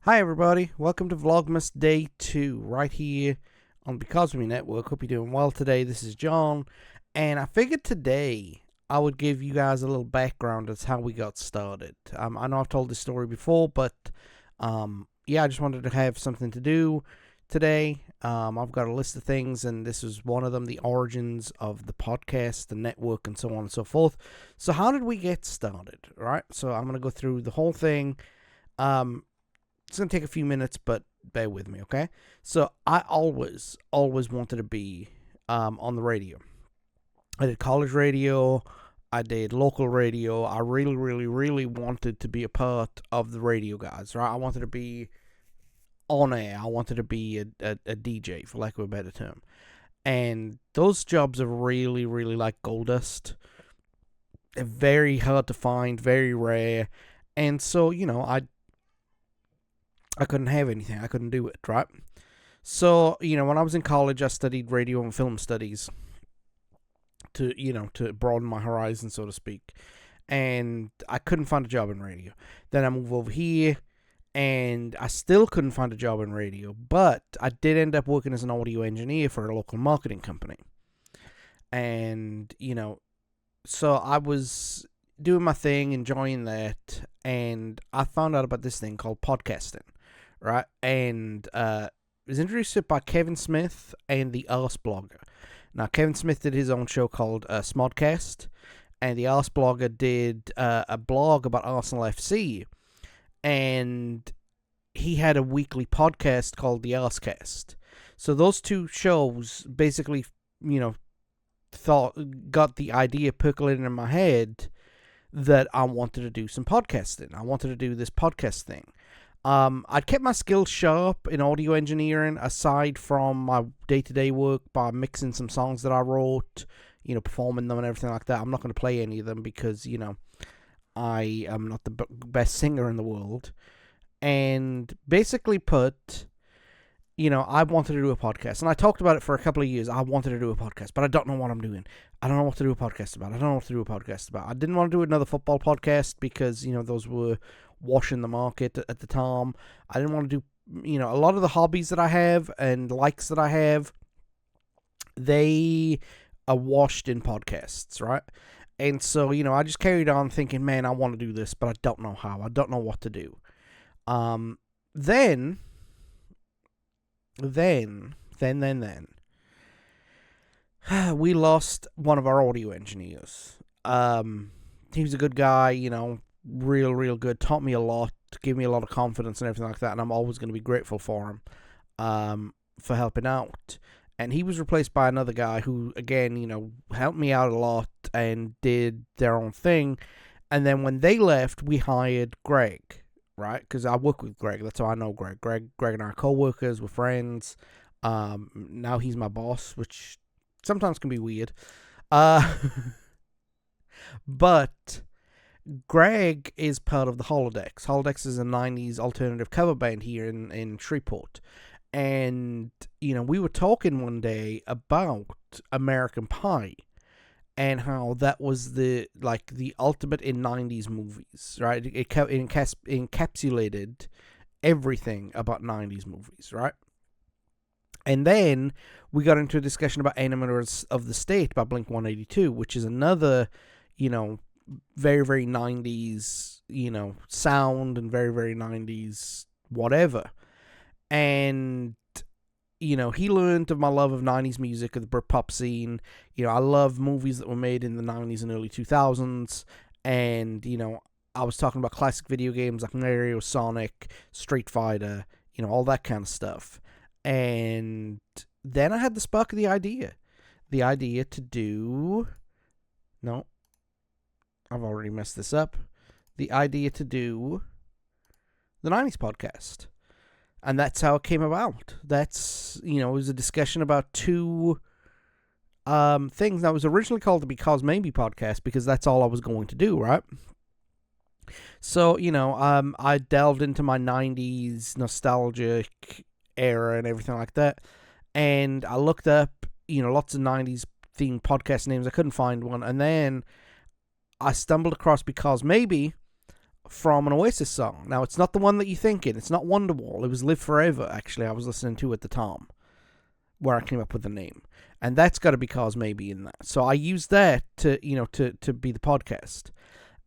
Hi everybody, welcome to Vlogmas Day 2, right here on Because of Me Network. Hope you're doing well today. This is John, and I figured today I would give you guys a little background as how we got started. I know I've told this story before, but I just wanted to have something to do today. I've got a list of things, and this is one of them, the origins of the podcast, the network, and so on and so forth. So how did we get started, right? So I'm going to go through the whole thing. It's going to take a few minutes, but bear with me, okay? So I always wanted to be on the radio. I did college radio. I did local radio. I really wanted to be a part of the radio guys, right? I wanted to be on air. I wanted to be a DJ, for lack of a better term. And those jobs are really like gold dust. They're very hard to find, very rare. And so, I couldn't have anything. I couldn't do it, right? So, when I was in college, I studied radio and film studies to broaden my horizon, so to speak. And I couldn't find a job in radio. Then I moved over here, and I still couldn't find a job in radio. But I did end up working as an audio engineer for a local marketing company. And, so I was doing my thing, enjoying that, and I found out about this thing called podcasting. Right, and it was introduced by Kevin Smith and the Arse Blogger. Now, Kevin Smith did his own show called Smodcast, and the Arse Blogger did a blog about Arsenal FC, and he had a weekly podcast called the Arsecast. So those two shows basically, got the idea percolating in my head that I wanted to do some podcasting. I wanted to do this podcast thing. I'd kept my skills sharp in audio engineering aside from my day-to-day work by mixing some songs that I wrote, performing them and everything like that. I'm not going to play any of them because, I am not the best singer in the world. And basically put, I wanted to do a podcast. And I talked about it for a couple of years. I wanted to do a podcast, but I don't know what I'm doing. I don't know what to do a podcast about. I didn't want to do another football podcast because, those were washing the market at the time. I didn't want to do, a lot of the hobbies that I have and likes that I have, they are washed in podcasts, right? And so, I just carried on thinking, man, I want to do this, but I don't know how. I don't know what to do. Then, we lost one of our audio engineers. He was a good guy, real good, taught me a lot, gave me a lot of confidence and everything like that, and I'm always going to be grateful for him for helping out. And he was replaced by another guy who, again, helped me out a lot and did their own thing. And then when they left, we hired Greg, right? Because I work with Greg. That's how I know Greg. Greg and I are co-workers. We're friends. Now he's my boss, which sometimes can be weird. But Greg is part of the Holodecks. Holodecks is a 90s alternative cover band here in Shreveport. And, we were talking one day about American Pie and how that was the ultimate in 90s movies, right? It encapsulated everything about 90s movies, right? And then we got into a discussion about Animators of the State by Blink-182, which is another, very 90s, sound and very 90s whatever. And, he learned of my love of 90s music, of the Britpop scene. I love movies that were made in the 90s and early 2000s. And, I was talking about classic video games like Mario, Sonic, Street Fighter, all that kind of stuff. And then I had the spark of the idea to do... No, I've already messed this up. The idea to do the 90s podcast. And that's how it came about. That's, it was a discussion about two things. That was originally called the Because Maybe podcast because that's all I was going to do, right? So, I delved into my 90s nostalgic era and everything like that. And I looked up, lots of 90s themed podcast names. I couldn't find one. And then I stumbled across Because Maybe from an Oasis song. Now, it's not the one that you're thinking. It's not Wonderwall. It was Live Forever, actually, I was listening to at the time, where I came up with the name. And that's got a Because Maybe in that. So I used that to be the podcast.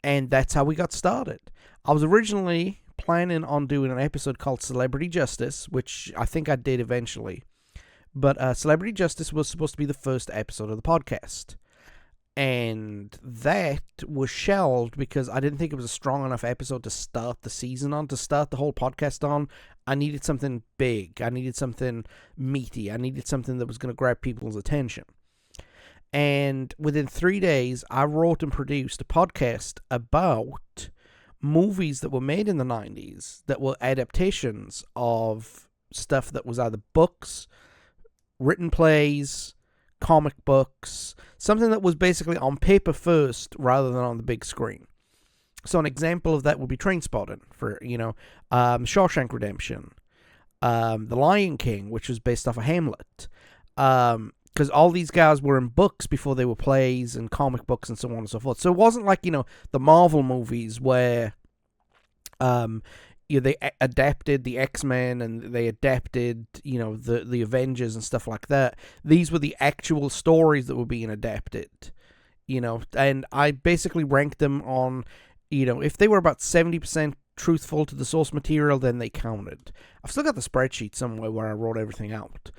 And that's how we got started. I was originally planning on doing an episode called Celebrity Justice, which I think I did eventually. But Celebrity Justice was supposed to be the first episode of the podcast. And that was shelved because I didn't think it was a strong enough episode to start the season on, to start the whole podcast on. I needed something big. I needed something meaty. I needed something that was going to grab people's attention. And within 3 days, I wrote and produced a podcast about movies that were made in the 90s that were adaptations of stuff that was either books, written plays, comic books, something that was basically on paper first rather than on the big screen. So an example of that would be Trainspotting, for, Shawshank Redemption, The Lion King, which was based off of Hamlet, because all these guys were in books before they were plays and comic books and so on and so forth. So it wasn't like, the Marvel movies where they adapted the X-Men and they adapted, the Avengers and stuff like that. These were the actual stories that were being adapted, and I basically ranked them on, if they were about 70% truthful to the source material, then they counted. I've still got the spreadsheet somewhere where I wrote everything out,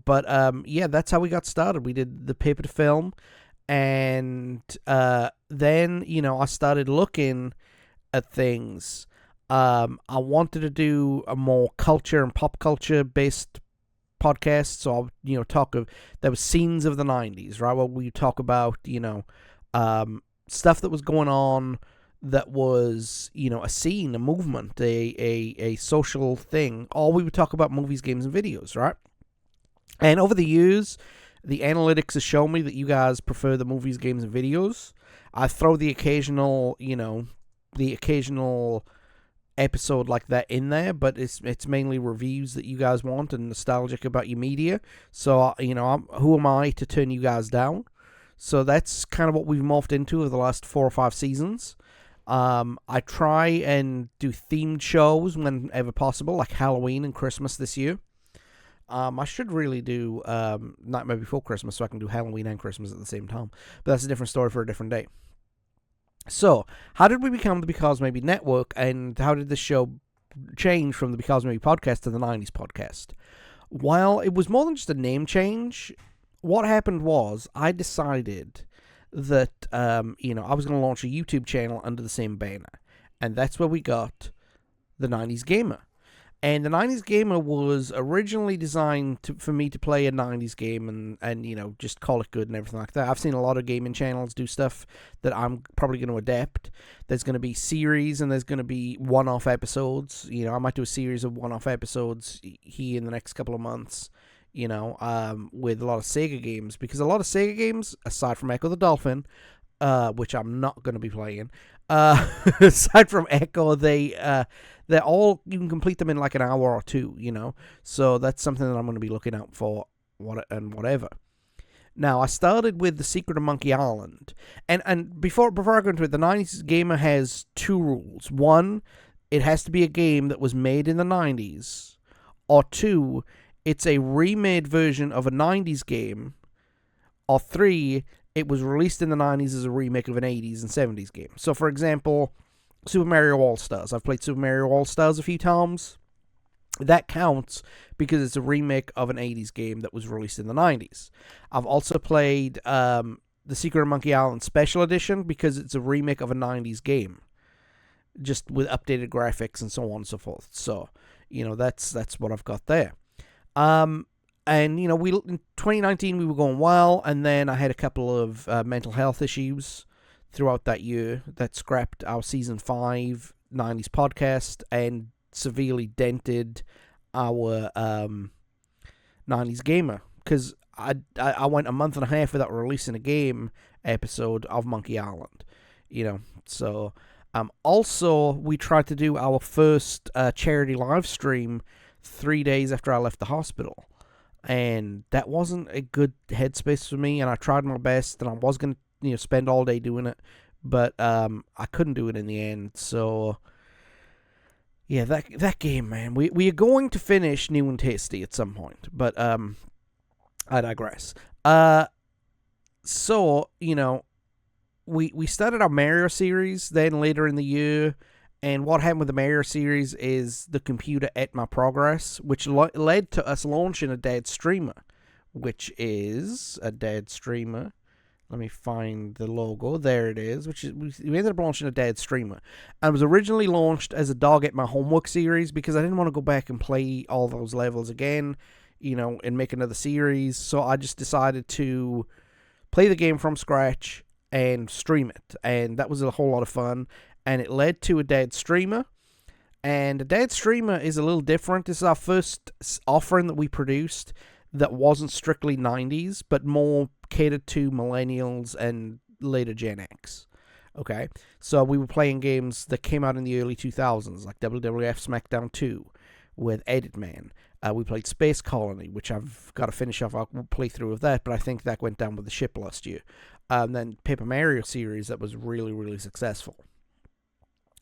but that's how we got started. We did the paper to film, and then, I started looking at things. I wanted to do a more culture and pop culture based podcast. So I'll, there was scenes of the 90s, right? Where we talk about, stuff that was going on that was, a scene, a movement, a social thing. Or we would talk about movies, games, and videos, right? And over the years, the analytics has shown me that you guys prefer the movies, games, and videos. I throw the occasional episode like that in there, but it's mainly reviews that you guys want and nostalgic about your media. So, who am I to turn you guys down? So that's kind of what we've morphed into over the last 4 or 5 seasons. I try and do themed shows whenever possible, like Halloween and Christmas this year. I should really do Nightmare Before Christmas so I can do Halloween and Christmas at the same time. But that's a different story for a different day. So, how did we become the Because Maybe Network, and how did this show change from the Because Maybe podcast to the 90s podcast? Well, it was more than just a name change. What happened was, I decided that, I was going to launch a YouTube channel under the same banner. And that's where we got the 90s Gamer. And the 90s Gamer was originally designed for me to play a 90s game and just call it good and everything like that. I've seen a lot of gaming channels do stuff that I'm probably going to adapt. There's going to be series and there's going to be one-off episodes. I might do a series of one-off episodes here in the next couple of months, with a lot of Sega games. Because a lot of Sega games, aside from Echo the Dolphin, which I'm not going to be playing, aside from Echo, they're all, you can complete them in like an hour or two, so that's something that I'm going to be looking out for, whatever. Now, I started with The Secret of Monkey Island, and before I go into it, the 90s Gamer has 2 rules. 1, it has to be a game that was made in the 90s, or 2, it's a remade version of a 90s game, or 3, it was released in the 90s as a remake of an 80s and 70s game. So, for example, Super Mario All-Stars. I've played Super Mario All-Stars a few times. That counts because it's a remake of an 80s game that was released in the 90s. I've also played The Secret of Monkey Island Special Edition because it's a remake of a 90s game, just with updated graphics and so on and so forth. So, that's what I've got there. And, we in 2019, we were going well, and then I had a couple of mental health issues throughout that year that scrapped our Season 5 90s podcast and severely dented our 90s Gamer. Because I went a month and a half without releasing a game episode of Monkey Island, So, also, we tried to do our first charity live stream 3 days after I left the hospital. And that wasn't a good headspace for me, and I tried my best, and I was going to, spend all day doing it, but I couldn't do it in the end. So yeah, that game, man. We are going to finish New and Tasty at some point, but I digress. So we started our Mario series then later in the year, and what happened with the Mario series is the computer ate my progress, which led to us launching a dead streamer, which is a dead streamer. Let me find the logo. There it is. Which is we ended up launching a dead streamer, and it was originally launched as a Dog Ate My Homework series because I didn't want to go back and play all those levels again, and make another series. So I just decided to play the game from scratch and stream it, and that was a whole lot of fun. And it led to a dead streamer, and a dead streamer is a little different. This is our first offering that we produced that wasn't strictly 90s, but more catered to millennials and later Gen X. Okay, so we were playing games that came out in the early 2000s, like WWF SmackDown 2 with Edit Man. We played Space Colony, which I've got to finish off our playthrough of that, but I think that went down with the ship last year. Then Paper Mario series that was really, really successful.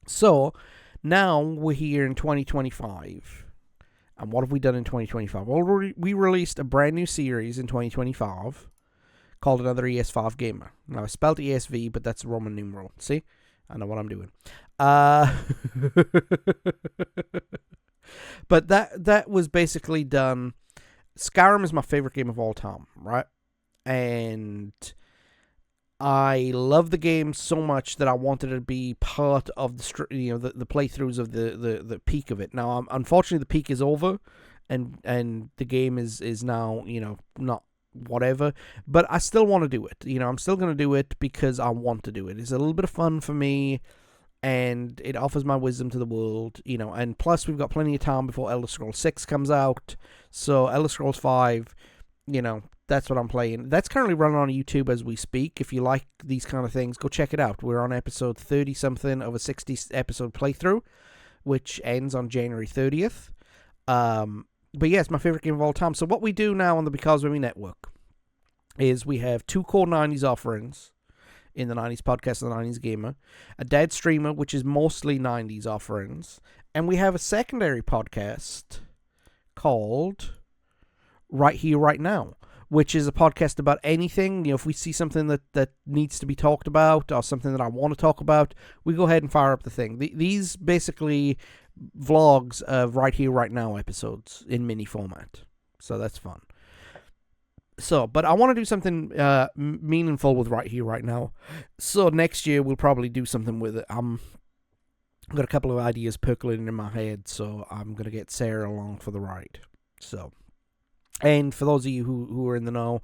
So now we're here in 2025. And what have we done in 2025? Well, we released a brand new series in 2025 called Another ES5 Gamer. Now, I spelled ESV, but that's Roman numeral. See? I know what I'm doing. But that was basically done. Skyrim is my favorite game of all time, right? And I love the game so much that I wanted it to be part of the playthroughs of the peak of it. Now, unfortunately, the peak is over, and the game is now not whatever. But I still want to do it. I'm still going to do it because I want to do it. It's a little bit of fun for me, and it offers my wisdom to the world. And plus we've got plenty of time before Elder Scrolls 6 comes out. So Elder Scrolls 5, that's what I'm playing. That's currently running on YouTube as we speak. If you like these kind of things, go check it out. We're on episode 30-something of a 60-episode playthrough, which ends on January 30th. But yeah, it's my favorite game of all time. So what we do now on the Because of Me Network is we have 2 core 90s offerings in the 90s podcast and the 90s Gamer, a dead streamer, which is mostly 90s offerings, and we have a secondary podcast called Right Here, Right Now, which is a podcast about anything. If we see something that needs to be talked about or something that I want to talk about, we go ahead and fire up the thing. These basically vlogs of Right Here, Right Now episodes in mini format. So that's fun. But I want to do something meaningful with Right Here, Right Now. So next year we'll probably do something with it. I've got a couple of ideas percolating in my head, so I'm going to get Sarah along for the ride. And for those of you who are in the know,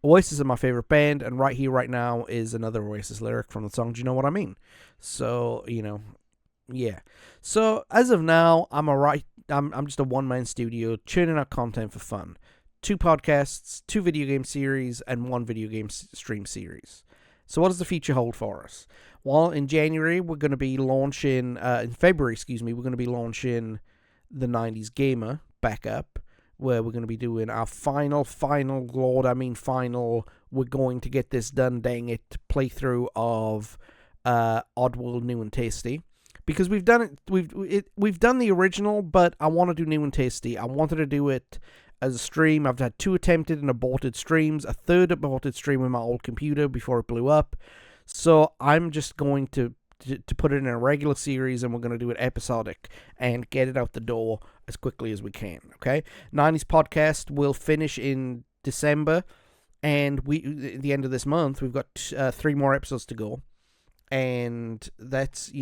Oasis is my favorite band, and Right Here, Right Now is another Oasis lyric from the song Do You Know What I Mean? So, yeah. So, as of now, I'm just a one-man studio, churning out content for fun. 2 podcasts, 2 video game series, and 1 video game stream series. So what does the future hold for us? Well, in January, we're going to be launching, in February, we're going to be launching the 90s Gamer backup, where we're going to be doing our final, we're going to get this done, dang it, playthrough of Oddworld New and Tasty. Because we've done it, we've done the original, but I want to do New and Tasty. I wanted to do it as a stream. I've had 2 attempted and aborted streams, a 3rd aborted stream with my old computer before it blew up. So I'm just going to put it in a regular series, and we're going to do it episodic and get it out the door as quickly as we can, okay? 90s podcast will finish in December, and at the end of this month, we've got 3 more episodes to go, and that's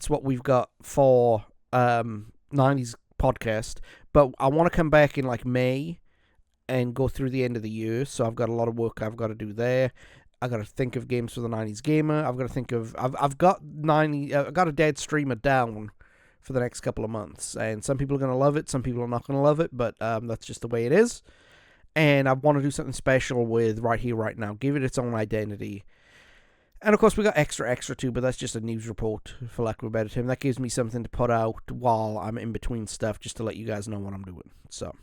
what we've got for 90s podcast. But I want to come back in like May and go through the end of the year, so I've got a lot of work I've got to do there. I've got to think of games for the 90s Gamer. I've got to think of... I've got a dead streamer down for the next couple of months. And some people are going to love it. Some people are not going to love it. But that's just the way it is. And I want to do something special with Right Here, Right Now. Give it its own identity. And, of course, we got extra too. But that's just a news report, for lack of a better term. That gives me something to put out while I'm in between stuff, just to let you guys know what I'm doing. So...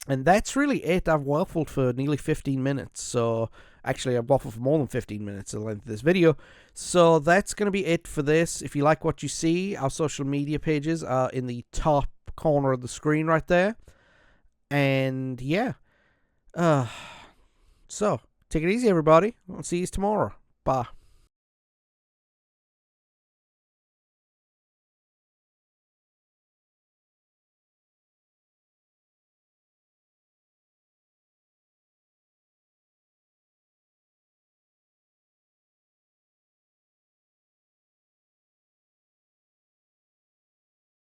And that's really it. I've waffled for nearly 15 minutes. So, actually, I've waffled for more than 15 minutes, the length of this video. So, that's going to be it for this. If you like what you see, our social media pages are in the top corner of the screen right there. And, yeah. So, take it easy, everybody. I'll see you tomorrow. Bye.